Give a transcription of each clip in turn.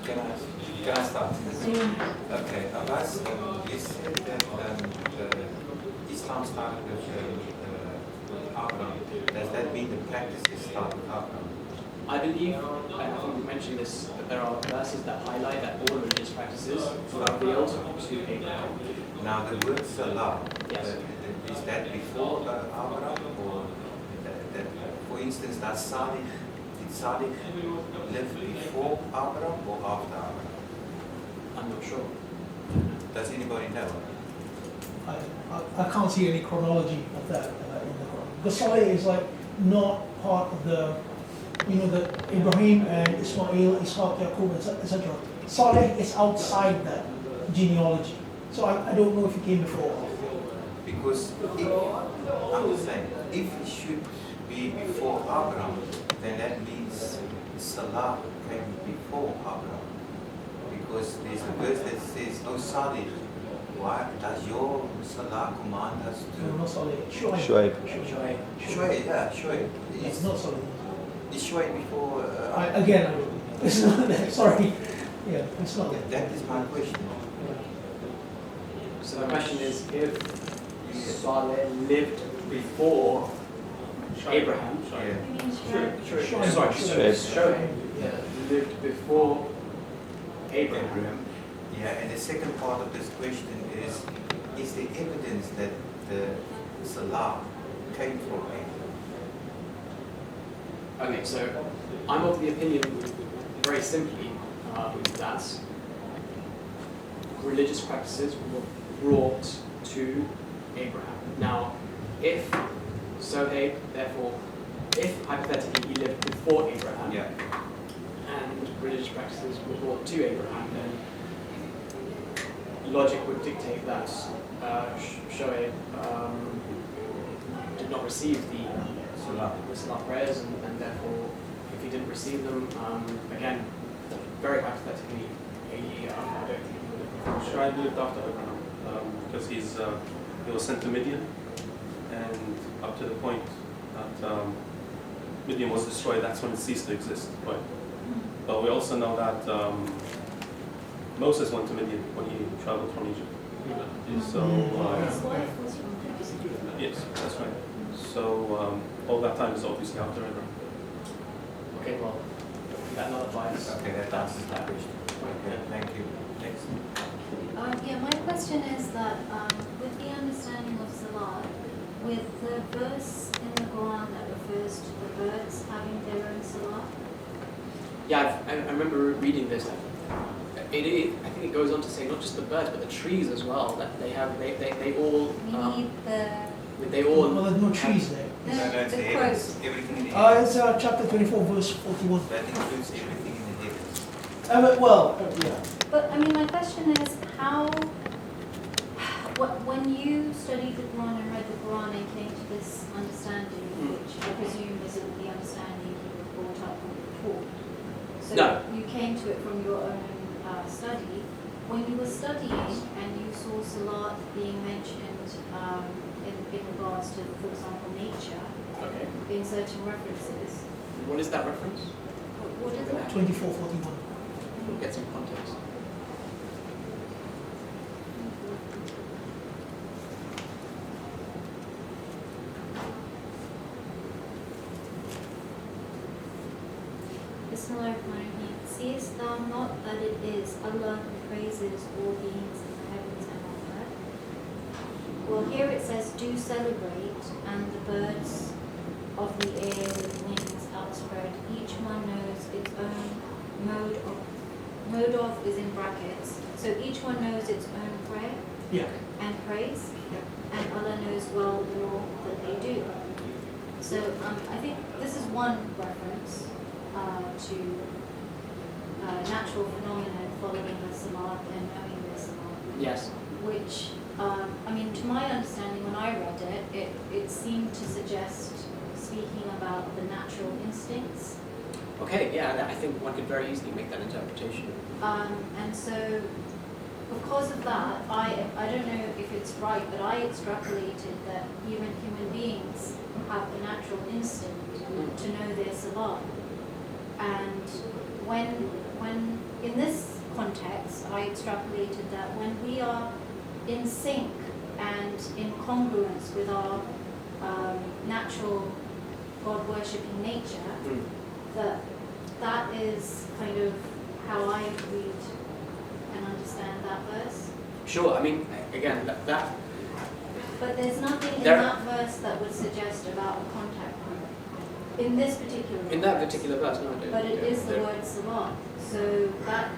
Can I start? Okay, Abbas, you said that Islam started with Abraham. Does that mean the practices start with Abraham? I believe, I think we mentioned this, that there are verses that highlight that all religious practices were revealed to Abraham. Now the word Salah, Yes. Is that before Abraham, or for instance, did Salih live before Abraham or after Abraham? I'm not sure. Does anybody know? I can't see any chronology of that in the Quran. Because Saleh is like not part of the, the Ibrahim and Ismail, Ishaq, Yaqub, etc. Saleh is outside that genealogy. So I don't know if he came before or after. Because I'm just saying, if it should be before Abraham, then that means Salah came before Abraham. Because there's a verse that says, "Oh Salih, why does your Salah command us to?" No, not Saleh. Shuaib. Shuaib, yeah, Shuaib. It's not Saleh. Is Shuaib before? Again, it's not that. Sorry. Yeah, it's not that. That is my question. So the question is, if Saleh lived before Abraham, Shoaib lived before Abraham. Yeah, and the second part of this question is there evidence that the Salah came from Abraham? Okay, so I'm of the opinion, very simply, that religious practices were brought to Abraham. Now, if hypothetically he lived before Abraham, Yeah. and religious practices were brought to Abraham, then logic would dictate that Shoaib did not receive the Salah prayers, and therefore, if he didn't receive them, again, very hypothetically, I don't think he would have. Shoaib lived after Abraham because he was sent to Midian, and up to the point that Midian was destroyed, that's when it ceased to exist. But we also know that Moses went to Midian when he traveled from Egypt. So yes, that's right. So all that time is obviously after Abraham. Okay, well, that nullifies. Okay, that answers that question. Okay, thank you. Next. My question is that with the understanding of Salat, with the verse in the Quran that refers to the birds having their own Salat. Yeah, I remember reading this. I think it goes on to say not just the birds, but the trees as well. That they all. We need They all. Well, there's no trees there. No, it's the the heavens. Everything in the It's heavens. chapter 24, verse 41. That includes everything in the heavens. Yeah. But I mean, my question is how. When you studied the Quran and read the Quran and came to this understanding, which I presume isn't the understanding you were brought up and taught. So No. you came to it from your own study. When you were studying and you saw Salat being mentioned in regards to, for example, nature, Okay. in certain references, What is that reference? what is that? 24:41. We'll get some context. Bismillahirrahmanirrahim. Seest thou not that it is Allah who praises all beings in the heavens and on earth? Well, here it says, do celebrate, and the birds of the air with wings outspread, each one knows its own mode of is in brackets, so each one knows its own prayer Yeah. and praise, and Allah knows well all that they do. So I think this is one reference to natural phenomenon following the Salat and knowing the Salat. Yes. Which, to my understanding, when I read it, it seemed to suggest speaking about the natural instincts. Okay. Yeah, I think one could very easily make that interpretation. And so, because of that, I don't know if it's right, but I extrapolated that even human beings have the natural instinct to know their Salat. And when in this context, I extrapolated that when we are in sync and in congruence with our natural God-worshipping nature, that is kind of how I read and understand that verse. Sure, I mean, again, that But there's nothing in There- that verse that would suggest about a contact point. In this particular in that verse. particular verse, no, I don't. But it is the There- word salat. So that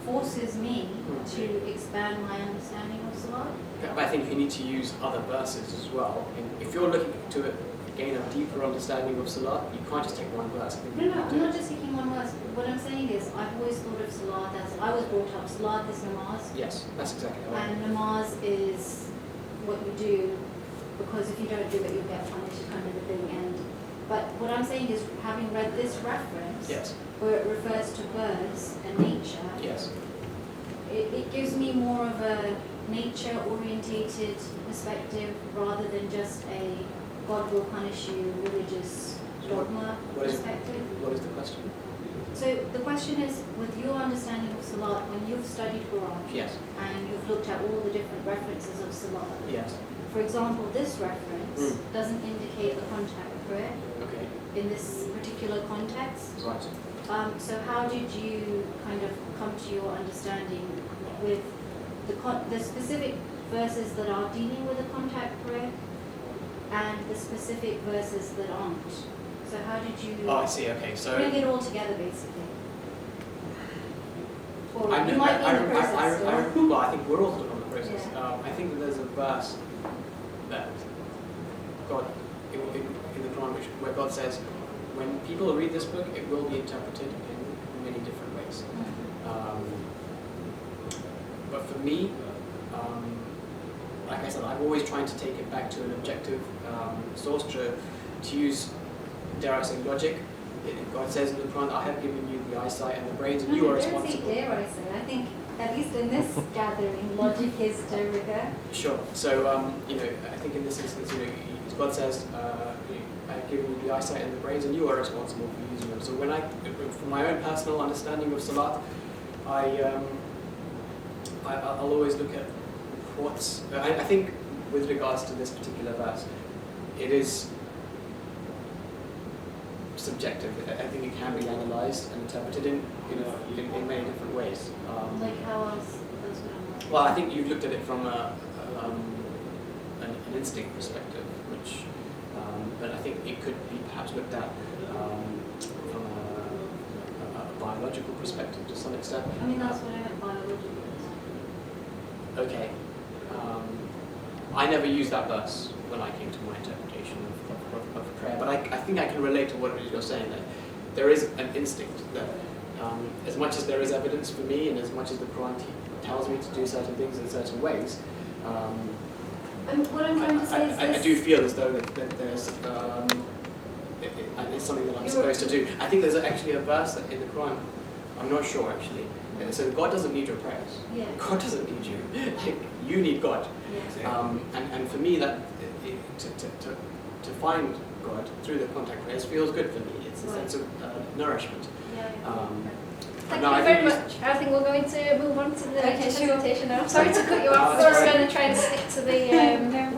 forces me to expand my understanding of salat. But I think you need to use other verses as well. If you're looking to gain a deeper understanding of Salat, you can't just take one verse. I think No, you no, have to- I'm not just taking one verse. What I'm saying is I've always thought of salat as, I was brought up, salat is namaz. Yes, that's exactly how I And namaz is what you do because if you don't do it, you'll get punished, kind of the thing. But what I'm saying is, having read this reference, Yes, where it refers to birds and nature, yes. it gives me more of a nature-orientated perspective rather than just a God will punish you religious dogma What is- perspective. What is the question? So the question is, with your understanding of salat, when you've studied Quran Yes, and you've looked at all the different references of salat, yes. for example, this reference Mm. doesn't indicate the contact prayer Okay, in this particular context. right. So how did you kind of come to your understanding with the specific verses that are dealing with a contact prayer and the specific verses that aren't? So how did you Oh, I see, okay, so... bring it all together, basically? Or I you know, might be in the process still. well, I think we're all still on the process. Yeah. I think that there's a verse that God, in the Quran, where God says, when people read this book, it will be interpreted in many different ways. But for me, like I said, I'm always trying to take it back to an objective source to use, dare I say, logic. God says in the Quran, I have given you the eyesight and the brains, and you are Don't say responsible. dare I say. I think, at least in this gathering, logic is de rigueur. Sure. So, I think in this instance, God says, I have given you the eyesight and the brains, and you are responsible for using them. So when from my own personal understanding of Salat, I'll always look at what's, I think with regards to this particular verse, it is subjective. I think it can be analysed and interpreted in many different ways. Like how else? That's what I'm like. Well, I think you've looked at it from an instinct perspective, which, but I think it could be perhaps looked at from a biological perspective to some extent. I mean, that's what I meant biologically. Okay. I never used that verse when I came to my interpretation of prayer, but I think I can relate to what it is you're saying, that there is an instinct that as much as there is evidence for me and as much as the Quran tells me to do certain things in certain ways, And what I'm trying to say is this. I do feel as though that there's it's something that I'm supposed to do. I think there's actually a verse in the Quran, I'm not sure actually, so God doesn't need your prayers. Yeah. God doesn't need you. Like, you need God. Yeah. And for me, that to find God through the contact prayers feels good for me. It's a sense of nourishment. Yeah. Thank No, you I very think much. I think we're going to move on to the Okay, sure. presentation now. Sorry to cut you off. No, We're that's just fine. going to try and stick to the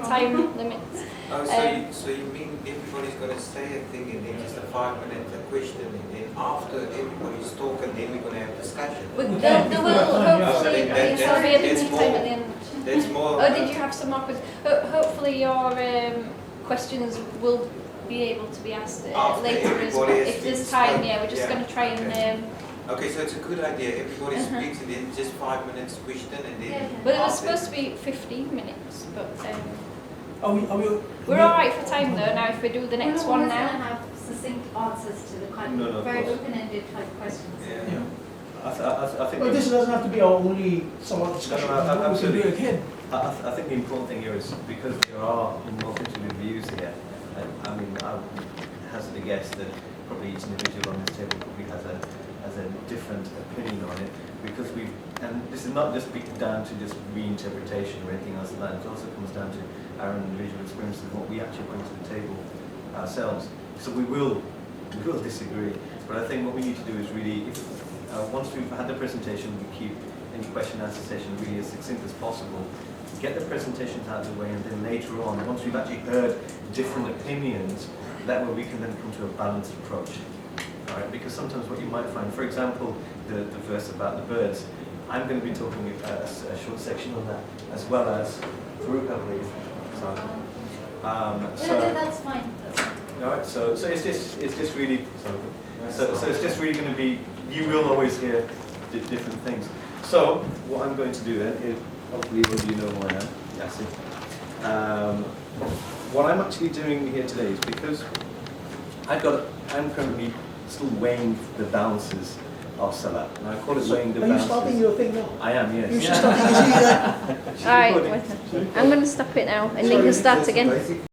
time limits. Oh, so you mean everybody's going to say a thing and then just a 5-minute question and then after everybody's talking then we're going to have discussion? There will hopefully That- be a bit that's of more- time at the end. That's more. Oh, did you have some more questions? Hopefully your questions will be able to be asked After later as well. everybody has If there's been time, spoken. yeah, we're just Yeah. going to try and... Okay, so it's a good idea. Everybody speaks and then just 5 minutes question and then. Yeah. But it was after- supposed to be 15 minutes, but We're we're alright for time though now if we do the next one We're not now. going to have succinct answers to the kind No, of no, of very course. open-ended type questions. Yeah. Yeah. I think. But this doesn't have to be our only Salat discussion. No, no, We can do absolutely. it again. I think the important thing here is because there are multitude of views here. I mean, I would hazard a guess that probably each individual on this table probably has a different opinion on it because and this is not just down to just reinterpretation or anything else like that. It also comes down to our individual experiences and what we actually bring to the table ourselves. So we will disagree, but I think what we need to do is really, once we've had the presentation, we keep any question and answer session really as succinct as possible. Get the presentations out of the way, and then later on, once we've actually heard different opinions, that way we can then come to a balanced approach. All right? Because sometimes what you might find, for example, the verse about the birds, I'm going to be talking a short section on that, as well as Farouk, I believe. Yeah, that's fine. All right, so it's just really, so it's just really going to be, you will always hear different things. So what I'm going to do then is, hopefully all of you know who I am, Yassin. What I'm actually doing here today is because I'm currently still weighing the balances of Salat. And I call it weighing the Are you balances. stopping your thing now? I am, yes. You should stop it. You see that? Alright, I'm going to stop it now and then you can start again.